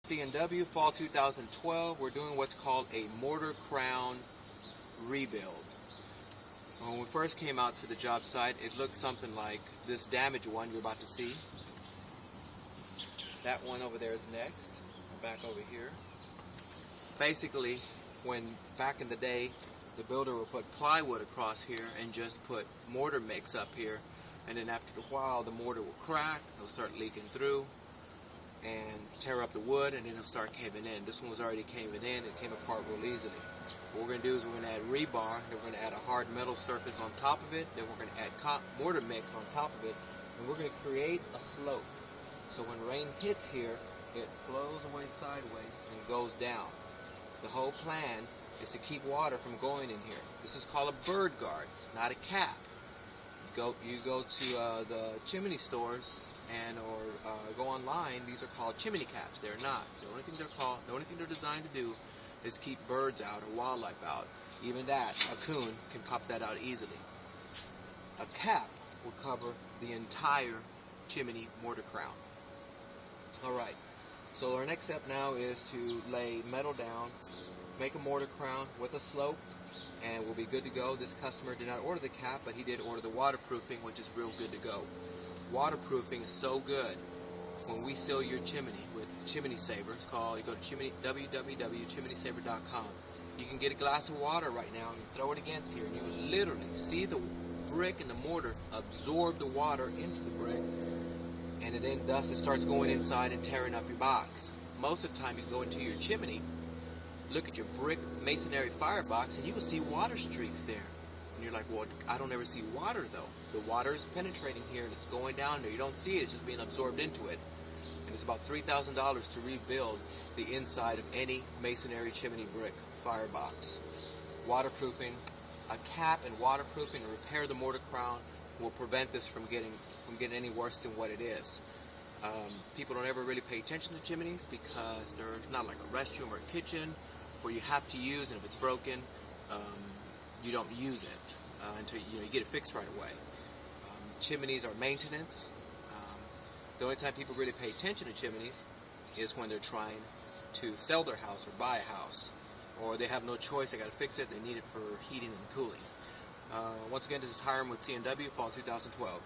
C&W Fall 2012, we're doing what's called a mortar crown rebuild. When we first came out to the job site, it looked something like this damaged one you're about to see. That one over there is next, back over here. Basically, when back in the day, the builder would put plywood across here and just put mortar mix up here, and then after a while the mortar will crack, it'll start leaking through and tear up the wood, and then it'll start caving in. This one was already caving in. It came apart real easily. What we're going to do is we're going to add rebar, then we're going to add a hard metal surface on top of it, then we're going to add mortar mix on top of it, and we're going to create a slope. So when rain hits here, it flows away sideways and goes down. The whole plan is to keep water from going in here. This is called a bird guard. It's not a cap. You go to the chimney stores or go online. These are called chimney caps. They're not. The only thing they're designed to do is keep birds out or wildlife out. Even that, a coon can pop that out easily. A cap will cover the entire chimney mortar crown. All right. So our next step now is to lay metal down, make a mortar crown with a slope, and we'll be good to go. This customer did not order the cap, but he did order the waterproofing, which is real good to go. Waterproofing is so good. When we seal your chimney with Chimney Saver, it's called, you go to www.chimneysaver.com. You can get a glass of water right now and throw it against here, and you will literally see the brick and the mortar absorb the water into the brick, and then thus it starts going inside and tearing up your box. Most of the time you go into your chimney, look at your brick masonry firebox, and you will see water streaks there. And you're like, well, I don't ever see water though. The water is penetrating here and it's going down there. You don't see it, it's just being absorbed into it. And it's about $3,000 to rebuild the inside of any masonry chimney brick firebox. Waterproofing, a cap and waterproofing to repair the mortar crown will prevent this from getting any worse than what it is. People don't ever really pay attention to chimneys because they're not like a restroom or a kitchen where you have to use, and if it's broken, you don't use it until you get it fixed right away. Chimneys are maintenance. The only time people really pay attention to chimneys is when they're trying to sell their house or buy a house, or they have no choice, they got to fix it, they need it for heating and cooling. Once again, this is Hiram with C&W Fall 2012.